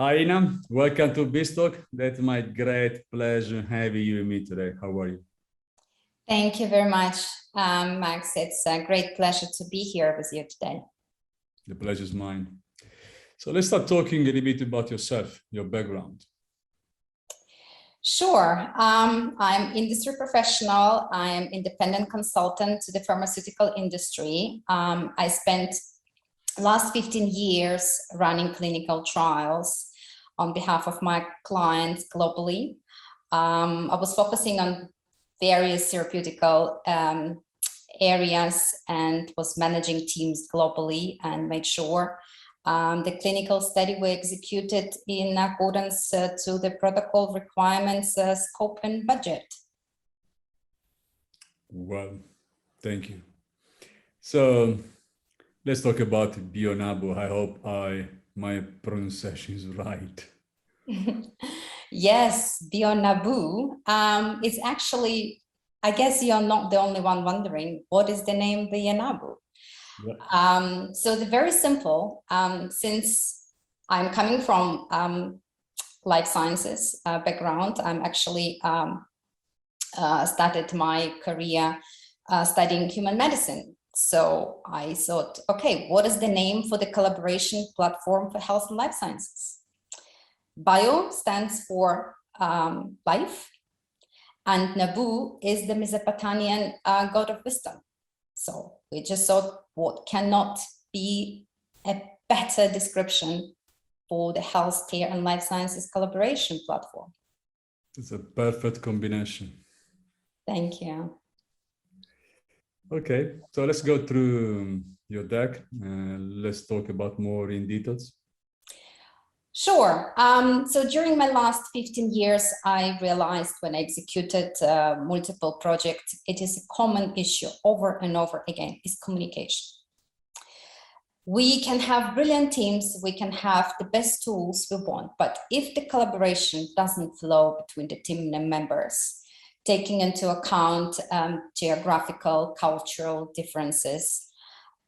Hi, Ina. Welcome to BizTalk. That's my great pleasure having you with me today. How are you? Thank you very much, Max. It's a great pleasure to be here with you today. The pleasure is mine. So let's start talking a little bit about yourself, your background. Sure. I'm industry professional. I'm independent consultant to the pharmaceutical industry. I spent last 15 years running clinical trials on behalf of my clients globally. I was focusing on various therapeutical areas and was managing teams globally and made sure the clinical study were executed in accordance to the protocol requirements, scope and budget. Well, thank you. So let's talk about Bionabu. I hope my pronunciation is right. Yes, Bionabu. It's actually, I guess you're not the only one wondering, what is the name Biernaboom? Yeah. So the very simple, since I'm coming from life sciences background, I'm actually started my career studying human medicine. So I thought, okay, what is the name for the collaboration platform for health and life sciences? Bio stands for life, and Nabu is the Mesopotamian god of wisdom. So we just thought, what cannot be a better description for the healthcare and life sciences collaboration platform? It's a perfect combination. Thank you. Okay, so let's go through your deck. Let's talk about more in details. Sure. So during my last 15 years, I realized when I executed multiple projects, it is a common issue over and over again, is communication. We can have brilliant teams, we can have the best tools we want, but if the collaboration doesn't flow between the team members, taking into account geographical, cultural differences,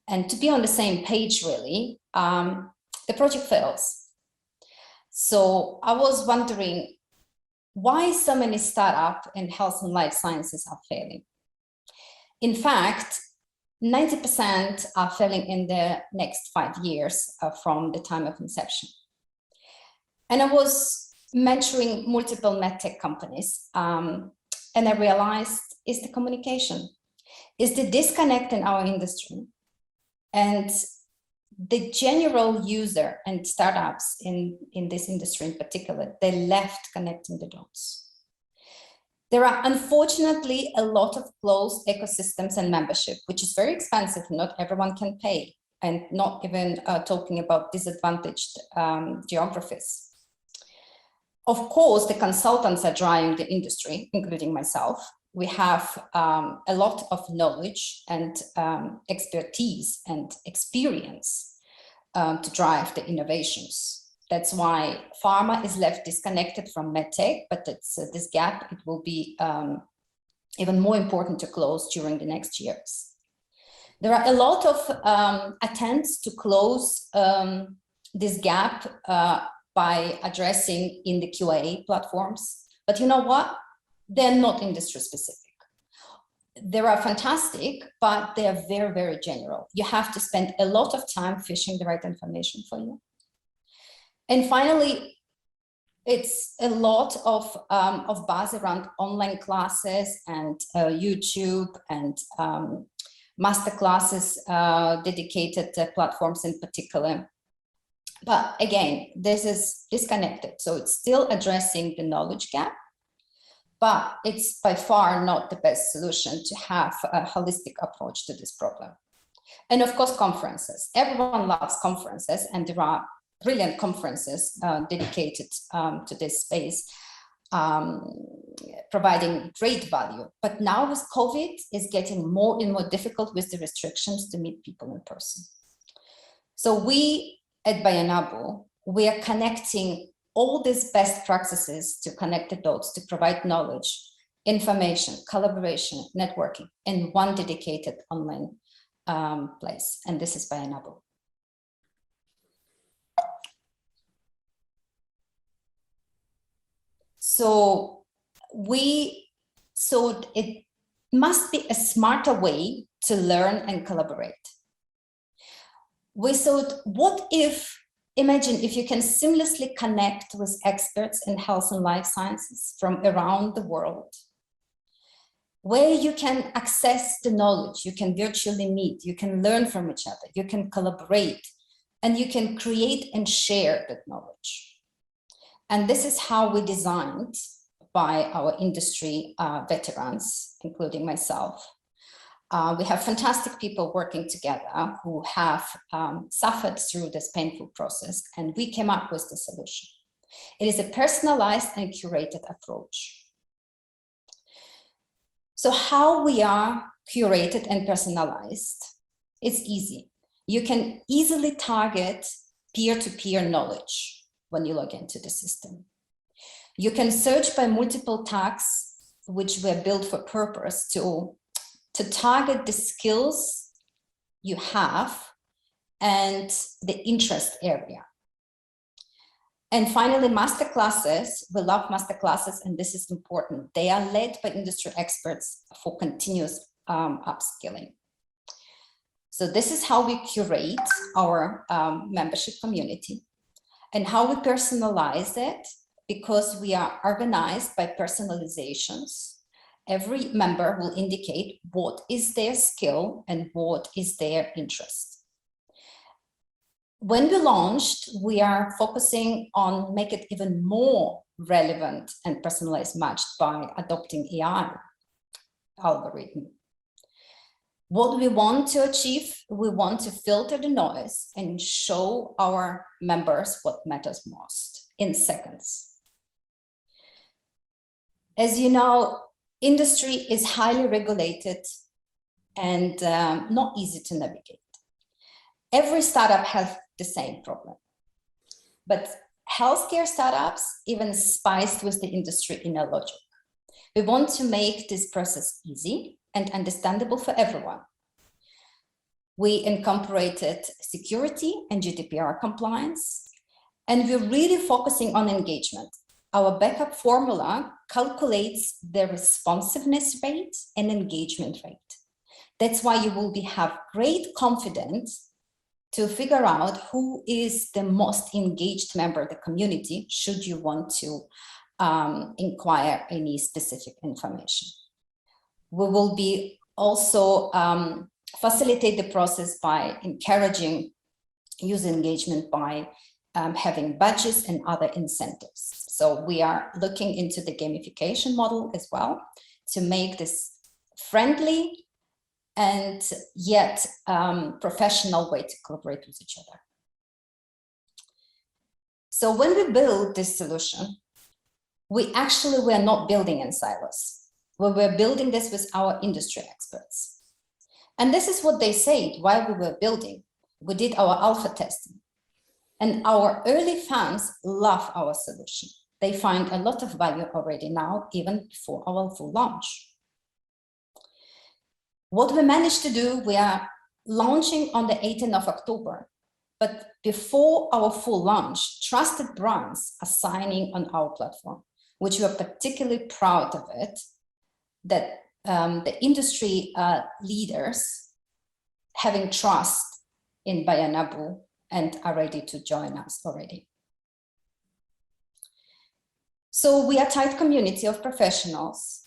and to be on the same page, really, the project fails. So I was wondering why so many startups in health and life sciences are failing. In fact, 90% are failing in the next 5 years from the time of inception. And I was mentoring multiple medtech companies, and I realized it's the communication, it's the disconnect in our industry. And the general user and startups in this industry in particular, they left connecting the dots. There are unfortunately a lot of closed ecosystems and membership, which is very expensive. Not everyone can pay, and not even talking about disadvantaged geographies. Of course, the consultants are driving the industry, including myself. We have a lot of knowledge and expertise and experience to drive the innovations. That's why pharma is left disconnected from medtech, but it's, this gap, it will be even more important to close during the next years. There are a lot of attempts to close this gap by addressing in the QA platforms, but you know what? They're not industry specific. They are fantastic, but they are very, very general. You have to spend a lot of time fishing the right information for you. And finally, it's a lot of buzz around online classes and YouTube and master classes, dedicated platforms in particular. But again, this is disconnected. So it's still addressing the knowledge gap, but it's by far not the best solution to have a holistic approach to this problem. And of course, conferences. Everyone loves conferences, and there are brilliant conferences dedicated to this space, providing great value. But now with COVID, it's getting more and more difficult with the restrictions to meet people in person. So we at Bionabu, we are connecting all these best practices to connect the dots, to provide knowledge, information, collaboration, networking in one dedicated online place. And this is Bionabu. So we thought it must be a smarter way to learn and collaborate. We thought, what if, imagine if you can seamlessly connect with experts in health and life sciences from around the world, where you can access the knowledge, you can virtually meet, you can learn from each other, you can collaborate, and you can create and share that knowledge. And this is how we designed, by our industry veterans, including myself. We have fantastic people working together who have suffered through this painful process, and we came up with the solution. It is a personalized and curated approach. So how we are curated and personalized, it's easy. You can easily target peer-to-peer knowledge when you log into the system. You can search by multiple tags, which were built for purpose to target the skills you have and the interest area. And finally, masterclasses. We love masterclasses, and this is important. They are led by industry experts for continuous upskilling. So this is how we curate our membership community and how we personalize it, because we are organized by personalizations. Every member will indicate what is their skill and what is their interest. When we launched, we are focusing on make it even more relevant and personalized matched by adopting AI algorithm. What we want to achieve, we want to filter the noise and show our members what matters most in seconds. As you know, industry is highly regulated and not easy to navigate. Every startup has the same problem, but healthcare startups even spiced with the industry inner logic. We want to make this process easy and understandable for everyone. We incorporated security and GDPR compliance, and we're really focusing on engagement. Our backup formula calculates the responsiveness rate and engagement rate. That's why you will have great confidence to figure out who is the most engaged member of the community, should you want to inquire any specific information. We will be also facilitate the process by encouraging user engagement by having badges and other incentives. So we are looking into the gamification model as well to make this friendly and yet professional way to collaborate with each other. So when we build this solution, we actually were not building in silos. We were building this with our industry experts. And this is what they said while we were building. We did our alpha testing. And our early fans love our solution. They find a lot of value already now, even before our full launch. What we managed to do, we are launching on the 18th of October, but before our full launch, trusted brands are signing on our platform, which we are particularly proud of it, that the industry leaders having trust in Bionabu and are ready to join us already. So we are a tight community of professionals,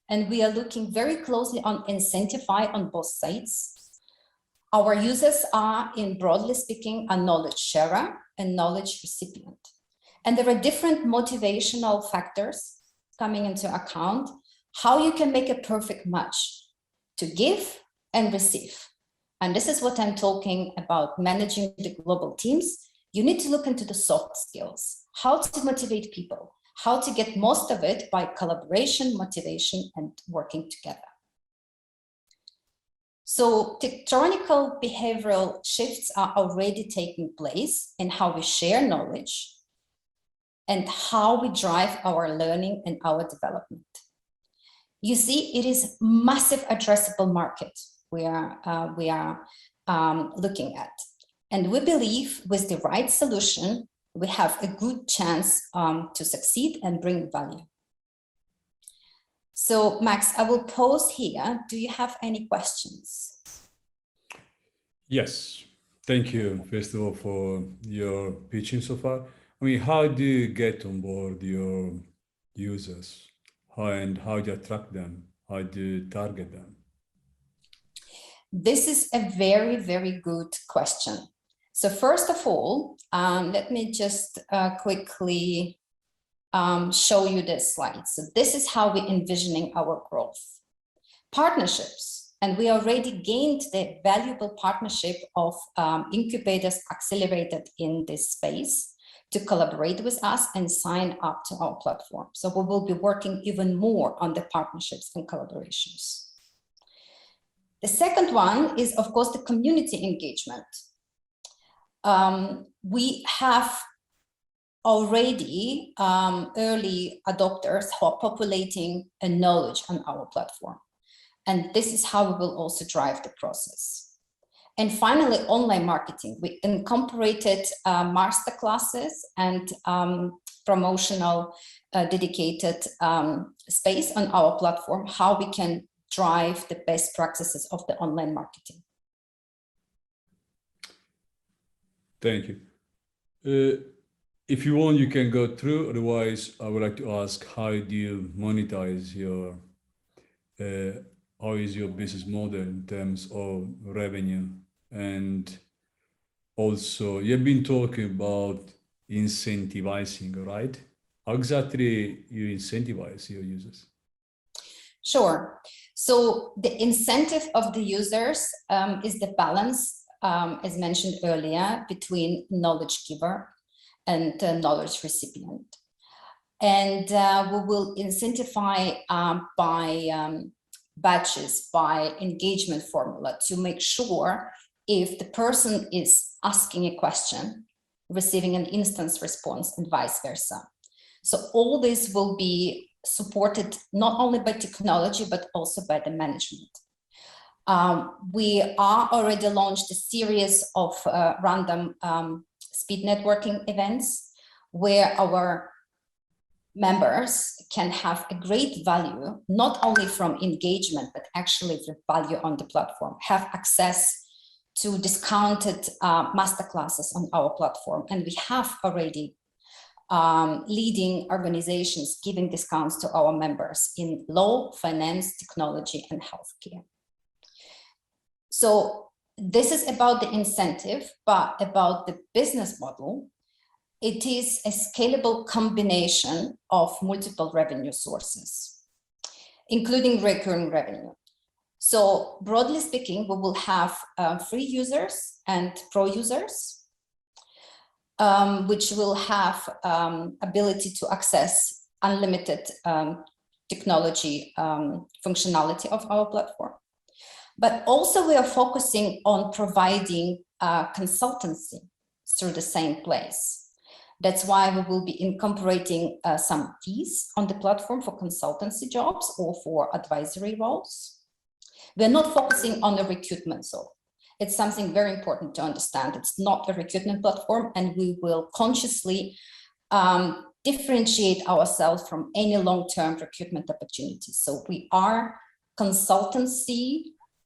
and we are looking very closely on incentivize on both sides. Our users are, in broadly speaking, a knowledge sharer and knowledge recipient. And there are different motivational factors coming into account, how you can make a perfect match to give and receive. And this is what I'm talking about, managing the global teams. You need to look into the soft skills, how to motivate people, how to get most of it by collaboration, motivation, and working together. So tectonical behavioral shifts are already taking place in how we share knowledge and how we drive our learning and our development. You see, it is massive addressable market we are looking at. And we believe with the right solution, we have a good chance to succeed and bring value. So Max, I will pause here. Do you have any questions? Yes, thank you, first of all, for your pitching so far. I mean, how do you get on board your users? How do you attract them? How do you target them? This is a very, very good question. So first of all, let me just quickly show you this slide. So this is how we're envisioning our growth. Partnerships, and we already gained the valuable partnership of incubators accelerated in this space to collaborate with us and sign up to our platform. So we will be working even more on the partnerships and collaborations. The second one is, of course, the community engagement. We have already early adopters who are populating a knowledge on our platform. And this is how we will also drive the process. And finally, online marketing. We incorporated masterclasses and promotional dedicated space on our platform, how we can drive the best practices of the online marketing. Thank you. If you want, you can go through. Otherwise, I would like to ask, how do you monetize your, how is your business model in terms of revenue? And also, you've been talking about incentivizing, right? How exactly you incentivize your users? Sure. So the incentive of the users is the balance, as mentioned earlier, between knowledge giver and knowledge recipient. And we will incentivize by batches, by engagement formula, to make sure if the person is asking a question, receiving an instant response, and vice versa. So all this will be supported not only by technology, but also by the management. We are already launched a series of random speed networking events where our members can have a great value, not only from engagement, but actually the value on the platform, have access to discounted masterclasses on our platform. And we have already leading organizations giving discounts to our members in law, finance, technology, and healthcare. So this is about the incentive, but about the business model, it is a scalable combination of multiple revenue sources, including recurring revenue. So broadly speaking, we will have free users and pro users, which will have ability to access unlimited technology functionality of our platform. But also we are focusing on providing consultancy through the same place. That's why we will be incorporating some fees on the platform for consultancy jobs or for advisory roles. We're not focusing on the recruitment, so it's something very important to understand. It's not a recruitment platform, and we will consciously differentiate ourselves from any long-term recruitment opportunities. So we are consultancy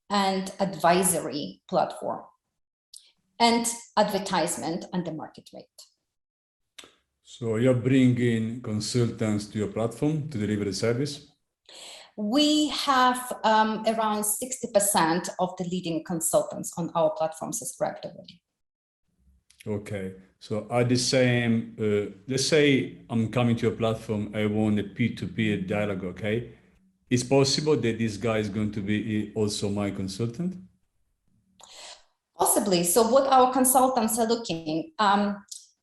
and advisory platform, and advertisement and the market rate. So you're bringing consultants to your platform to deliver the service? We have around 60% of the leading consultants on our platform subscribed already. Okay, so are the same, let's say I'm coming to your platform, I want a P2P dialogue, okay? It's possible that this guy is going to be also my consultant? Possibly. So what our consultants are looking,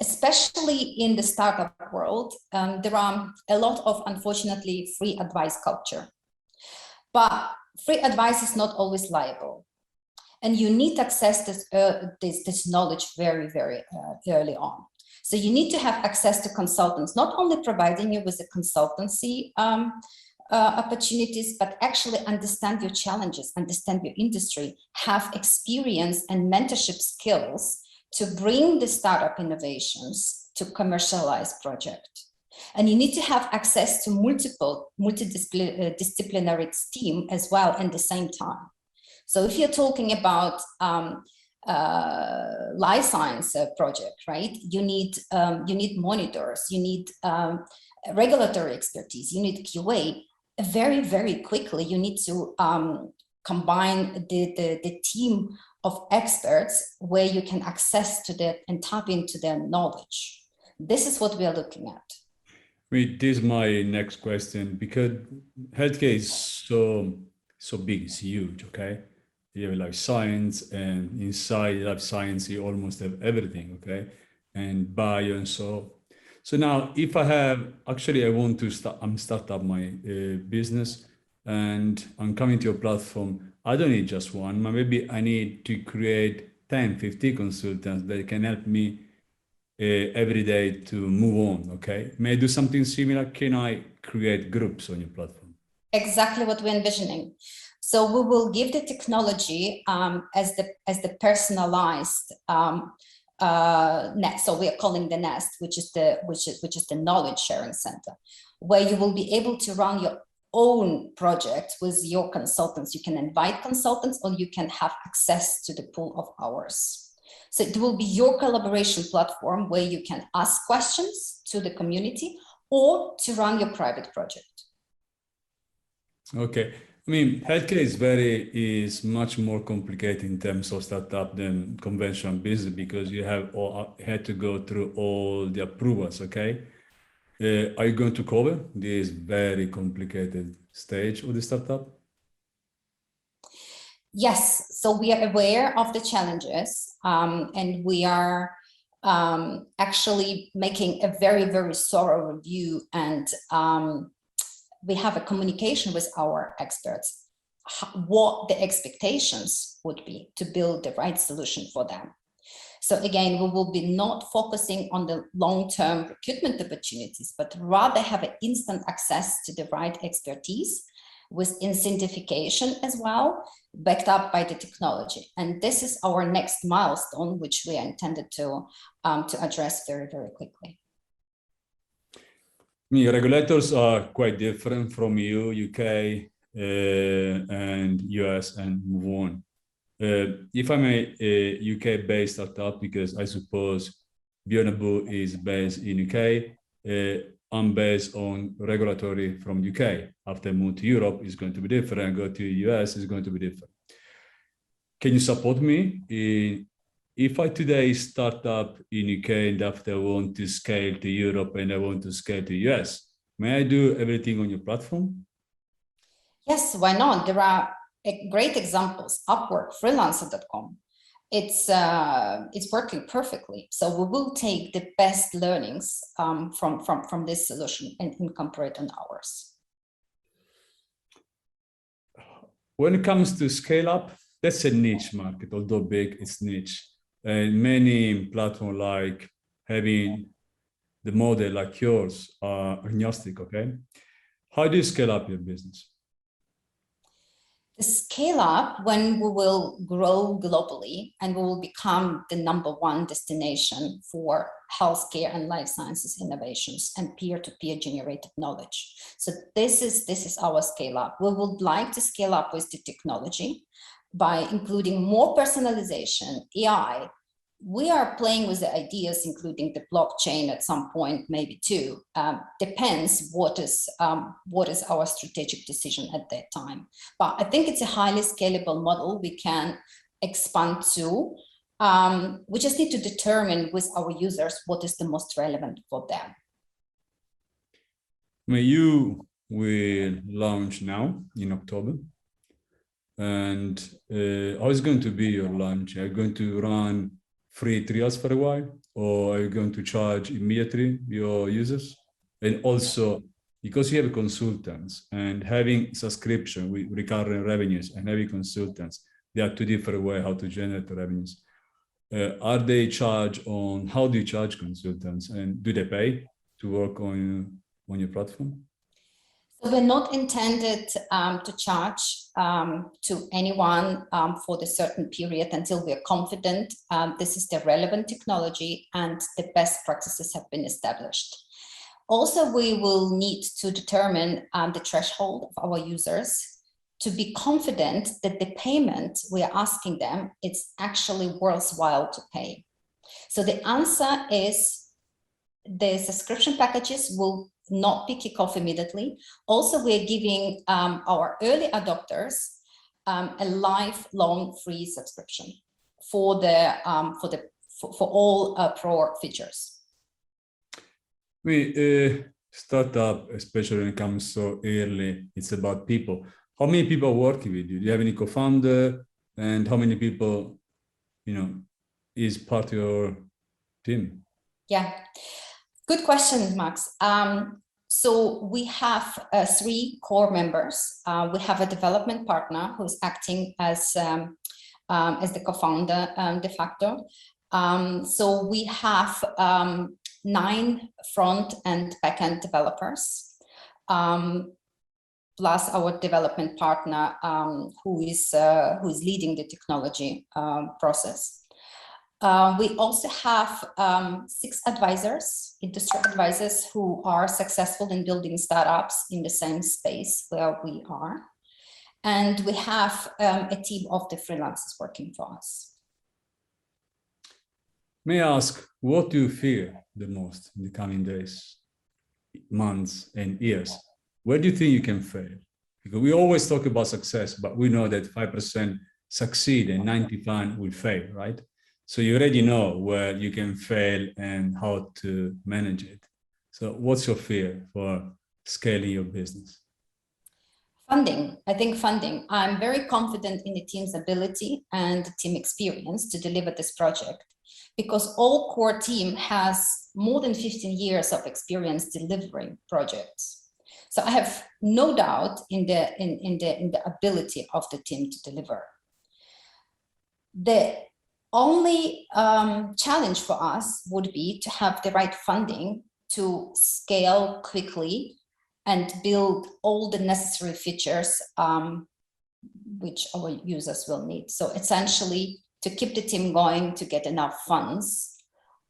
especially in the startup world, there are a lot of, unfortunately, free advice culture. But free advice is not always liable. And you need to access this knowledge very, very early on. So you need to have access to consultants, not only providing you with the consultancy opportunities, but actually understand your challenges, understand your industry, have experience and mentorship skills to bring the startup innovations to commercialize project. And you need to have access to multiple multidisciplinary team as well at the same time. So if you're talking about life science project, right? You need monitors, you need regulatory expertise, you need QA. Very, very quickly, you need to combine the team of experts where you can access to that and tap into their knowledge. This is what we are looking at. This is my next question, because healthcare is so big, it's huge, okay? You have life science, and inside life science, you almost have everything, okay? And bio and so. So now, if I want to start up my business, and I'm coming to your platform, I don't need just one, but maybe I need to create 10, 50 consultants that can help me every day to move on, okay? May I do something similar? Can I create groups on your platform? Exactly what we're envisioning. So we will give the technology as the personalized nest. So we are calling the nest, which is the knowledge sharing center, where you will be able to run your own project with your consultants. You can invite consultants, or you can have access to the pool of hours. So it will be your collaboration platform where you can ask questions to the community or to run your private project. Okay. I mean, healthcare is much more complicated in terms of startup than conventional business, because you had to go through all the approvals, okay? Are you going to cover this very complicated stage of the startup? Yes, so we are aware of the challenges, and we are actually making a very, very thorough review, and we have a communication with our experts, what the expectations would be to build the right solution for them. So again, we will be not focusing on the long-term recruitment opportunities, but rather have an instant access to the right expertise with incentivization as well, backed up by the technology. And this is our next milestone, which we are intended to address very, very quickly. I mean, regulators are quite different from you, UK, and US, and move on. If I'm a UK-based startup, because I suppose Bionabu is based in UK, I'm based on regulatory from UK. After I move to Europe, it's going to be different. Go to US, it's going to be different. Can you support me if I today start up in UK and after I want to scale to Europe and I want to scale to US, may I do everything on your platform? Yes, why not? There are great examples, Upwork, freelancer.com. It's working perfectly. So we will take the best learnings from this solution and incorporate on ours. When it comes to scale up, that's a niche market, although big, it's niche. And many platforms like having the model like yours are agnostic, okay? How do you scale up your business? The scale up when we will grow globally and we will become the #1 destination for healthcare and life sciences innovations and peer-to-peer generated knowledge. So this is our scale up. We would like to scale up with the technology by including more personalization, AI. We are playing with the ideas, including the blockchain at some point, maybe too. Depends what is our strategic decision at that time. But I think it's a highly scalable model we can expand to. We just need to determine with our users what is the most relevant for them. You will launch now in October. And how is going to be your launch? Are you going to run free trials for a while, or are you going to charge immediately your users? And also, because you have consultants and having subscription with recurring revenues and having consultants, there are two different ways how to generate the revenues. Are they charged on, how do you charge consultants, and do they pay to work on your platform? So we're not intended to charge to anyone for the certain period until we're confident this is the relevant technology and the best practices have been established. Also, we will need to determine the threshold of our users to be confident that the payment we are asking them, it's actually worthwhile to pay. So the answer is the subscription packages will not be kick off immediately. Also, we're giving our early adopters a lifelong free subscription for all Pro features. Startup, especially when it comes so early, it's about people. How many people are working with you? Do you have any co-founder? And how many people, is part of your team? Yeah, good question, Max. So we have 3 core members. We have a development partner who's acting as the co-founder de facto. So we have 9 front and backend developers, plus our development partner who is leading the technology process. We also have 6 advisors, industry advisors, who are successful in building startups in the same space where we are. And we have a team of the freelancers working for us. May I ask, what do you fear the most in the coming days, months, and years? Where do you think you can fail? Because we always talk about success, but we know that 5% succeed and 95% will fail, right? So you already know where you can fail and how to manage it. So what's your fear for scaling your business? Funding. I think funding. I'm very confident in the team's ability and the team experience to deliver this project, because all core team has more than 15 years of experience delivering projects. So I have no doubt in the ability of the team to deliver. The only challenge for us would be to have the right funding to scale quickly and build all the necessary features which our users will need. So essentially, to keep the team going, to get enough funds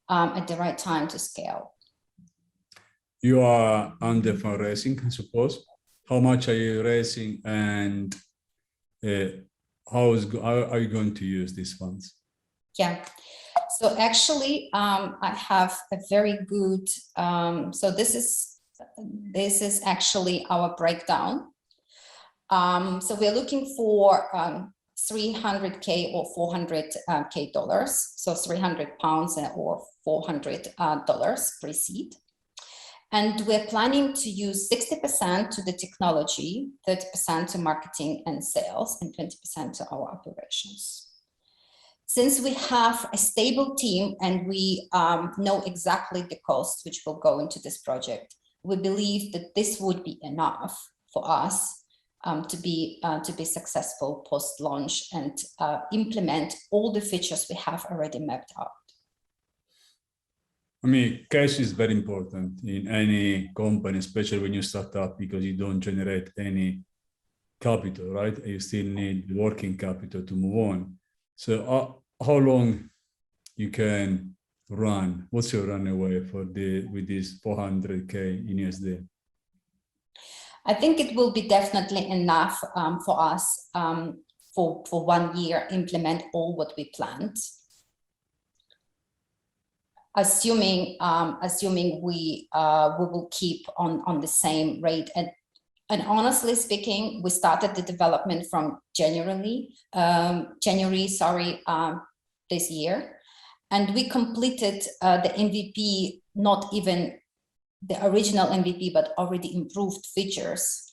at the right time to scale. You are under fundraising, I suppose. How much are you raising, and how are you going to use these funds? Yeah, so actually, I have a very good. So this is actually our breakdown. So we're looking for $300K or $400K dollars. So £300 or $400 pre-seed. And we're planning to use 60% to the technology, 30% to marketing and sales, and 20% to our operations. Since we have a stable team and we know exactly the costs which will go into this project, we believe that this would be enough for us to be successful post-launch and implement all the features we have already mapped out. I mean, cash is very important in any company, especially when you start up, because you don't generate any capital, right? You still need working capital to move on. So how long you can run? What's your runway with this 400K in USD? I think it will be definitely enough for us for 1 year implement all what we planned. Assuming we will keep on the same rate, and honestly speaking, we started the development from January this year, and we completed the MVP, not even the original MVP, but already improved features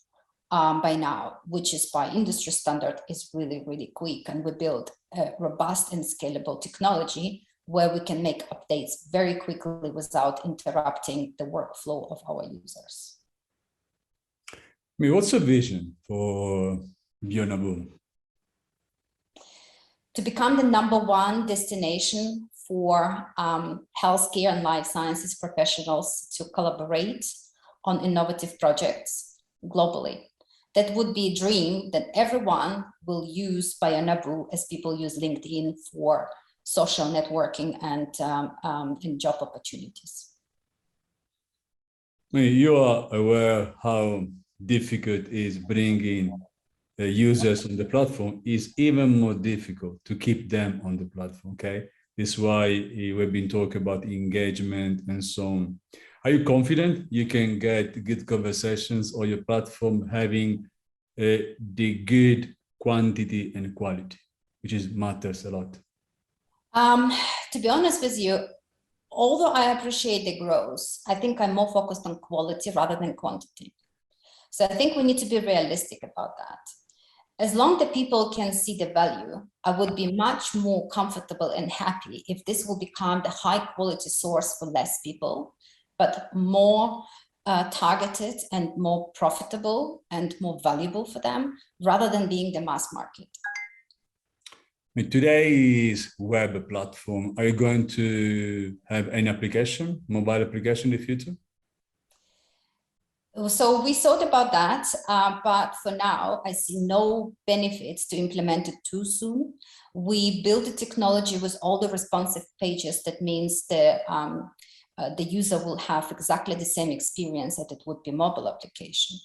by now, which is by industry standard is really, really quick, and we build a robust and scalable technology where we can make updates very quickly without interrupting the workflow of our users. I mean, what's your vision for Bionabu? To become the #1 destination for healthcare and life sciences professionals to collaborate on innovative projects globally. That would be a dream that everyone will use Bionabu as people use LinkedIn for social networking and job opportunities. I mean, you are aware how difficult it is bringing users on the platform. Is even more difficult to keep them on the platform, okay? This is why we've been talking about engagement and so on. Are you confident you can get good conversations on your platform having the good quantity and quality, which matters a lot? To be honest with you, although I appreciate the growth, I think I'm more focused on quality rather than quantity. So I think we need to be realistic about that. As long as the people can see the value, I would be much more comfortable and happy if this will become the high quality source for less people, but more targeted and more profitable and more valuable for them, rather than being the mass market. Today's web platform, are you going to have any application, mobile application in the future? So we thought about that, but for now, I see no benefits to implement it too soon. We built the technology with all the responsive pages. That means the user will have exactly the same experience that it would be mobile application.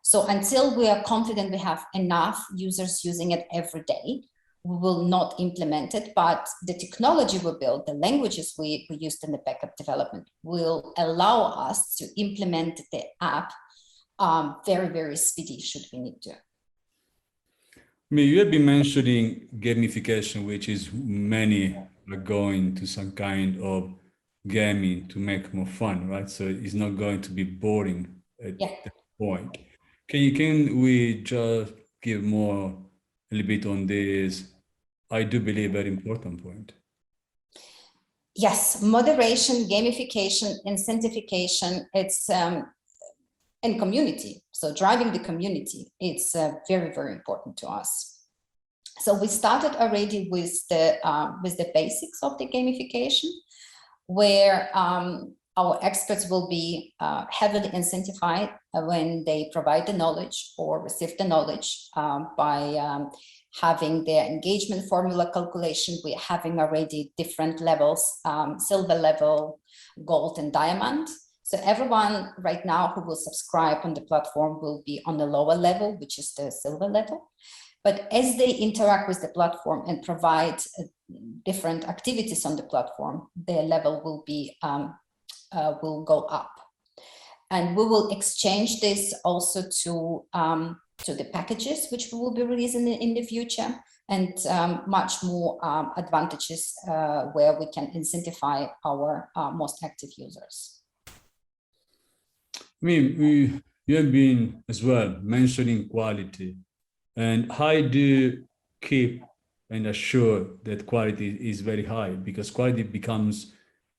So until we are confident we have enough users using it every day, we will not implement it, but the technology we build, the languages we used in the backup development will allow us to implement the app very, very speedy should we need to. I mean, you have been mentioning gamification, which is many are going to some kind of gaming to make more fun, right? So it's not going to be boring at that point. Can we just give more a little bit on this? I do believe very important point. Yes, moderation, gamification, incentivification, it's and community. So driving the community, it's very, very important to us. So we started already with the basics of the gamification, where our experts will be heavily incentivized when they provide the knowledge or receive the knowledge by having their engagement formula calculation. We're having already different levels, silver level, gold, and diamond. So everyone right now who will subscribe on the platform will be on the lower level, which is the silver level. But as they interact with the platform and provide different activities on the platform, their level will be will go up. And we will exchange this also to the packages, which we will be releasing in the future, and much more advantages where we can incentivize our most active users. I mean, you have been as well mentioning quality, and how do you keep and assure that quality is very high? Because quality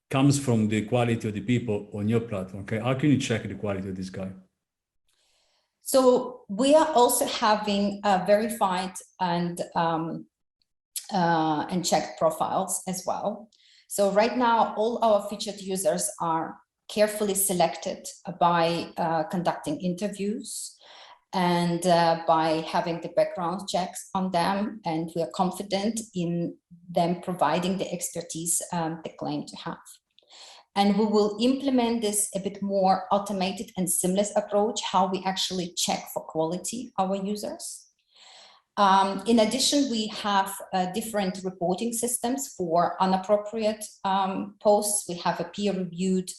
comes from the quality of the people on your platform. Okay, how can you check the quality of this guy? So we are also having verified and checked profiles as well. So right now, all our featured users are carefully selected by conducting interviews and by having the background checks on them. And we are confident in them providing the expertise they claim to have. And we will implement this a bit more automated and seamless approach, how we actually check for quality our users. In addition, we have different reporting systems for inappropriate posts. We have a peer-reviewed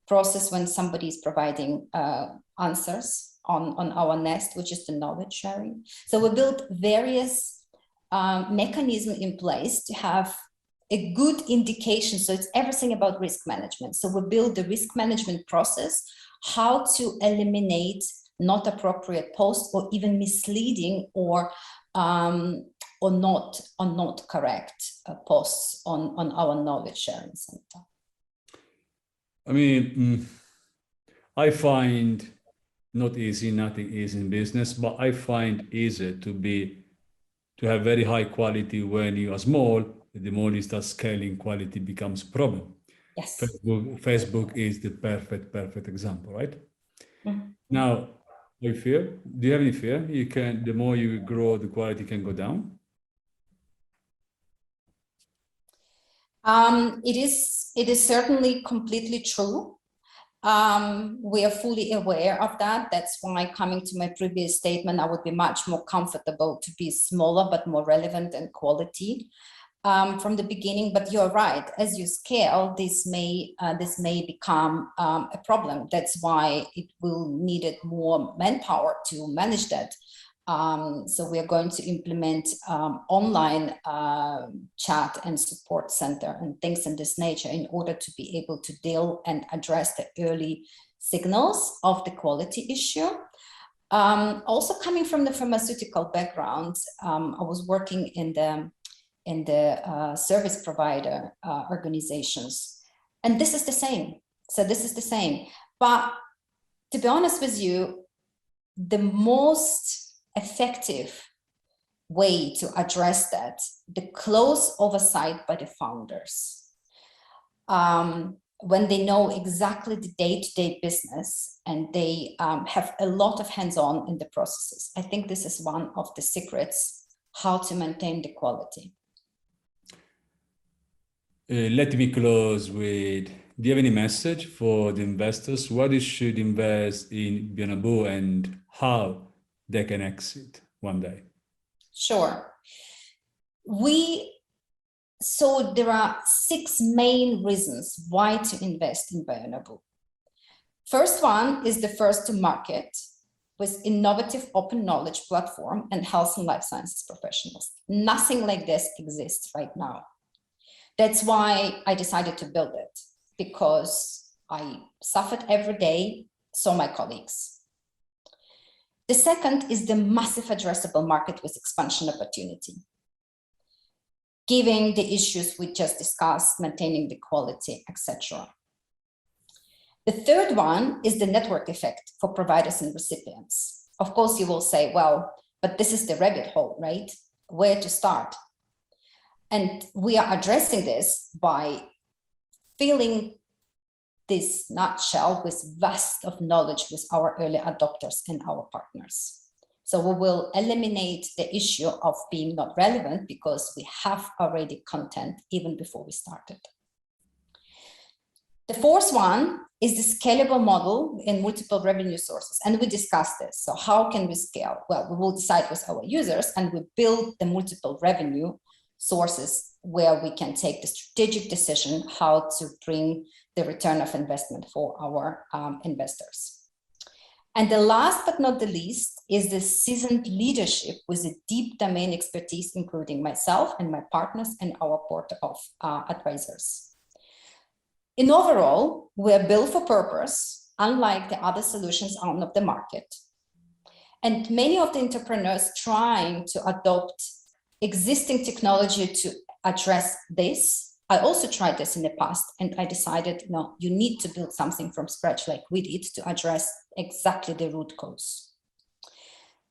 process when somebody is providing answers on our nest, which is the knowledge sharing. So we built various mechanisms in place to have a good indication. So it's everything about risk management. So we build the risk management process, how to eliminate not appropriate posts or even misleading or not correct posts on our knowledge sharing center. I mean, I find not easy, nothing easy in business, but I find easier to have very high quality when you are small. The more you start scaling, quality becomes a problem. Yes. Facebook is the perfect example, right? Mm-hmm. Now, I fear. Do you have any fear? The more you grow, the quality can go down. It is certainly completely true. We are fully aware of that. That's why, coming to my previous statement, I would be much more comfortable to be smaller but more relevant in quality from the beginning. But you're right, as you scale, this may become a problem. That's why it will need more manpower to manage that. So we are going to implement online chat and support center and things in this nature in order to be able to deal and address the early signals of the quality issue. Also coming from the pharmaceutical background, I was working in the service provider organizations, and this is the same. So this is the same. But to be honest with you, the most effective way to address that, the close oversight by the founders, when they know exactly the day-to-day business and they have a lot of hands-on in the processes. I think this is one of the secrets how to maintain the quality. Let me close with, do you have any message for the investors? Why they should invest in Bionabu and how they can exit one day? Sure. So there are 6 main reasons why to invest in Bionabu. First one is the first to market with innovative open knowledge platform and health and life sciences professionals. Nothing like this exists right now. That's why I decided to build it, because I suffered every day, so my colleagues. The second is the massive addressable market with expansion opportunity, given the issues we just discussed, maintaining the quality, etc. The third one is the network effect for providers and recipients. Of course, you will say, well, but this is the rabbit hole, right? Where to start? And we are addressing this by filling this nutshell with vast of knowledge with our early adopters and our partners. So we will eliminate the issue of being not relevant because we have already content even before we started. The fourth one is the scalable model in multiple revenue sources. And we discussed this. So how can we scale? Well, we will decide with our users and we build the multiple revenue sources where we can take the strategic decision how to bring the return of investment for our investors. And the last but not the least is the seasoned leadership with a deep domain expertise, including myself and my partners and our board of advisors. In overall, we are built for purpose, unlike the other solutions on the market. And many of the entrepreneurs trying to adopt existing technology to address this. I also tried this in the past and I decided, no, you need to build something from scratch like we did to address exactly the root cause.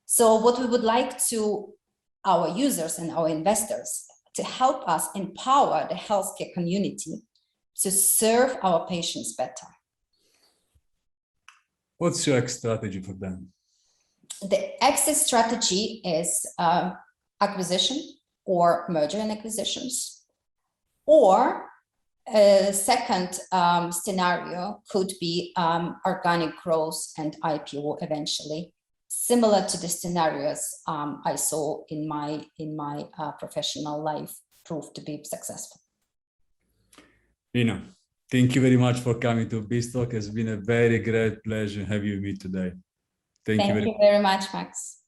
So what we would like to our users and our investors to help us empower the healthcare community to serve our patients better. What's your exit strategy for them? The exit strategy is acquisition or merger and acquisitions, or a second scenario could be organic growth and IPO eventually, similar to the scenarios I saw in my professional life proved to be successful. Ina, thank you very much for coming to BizTalk. It's been a very great pleasure having you with me today. Thank you very much, Max.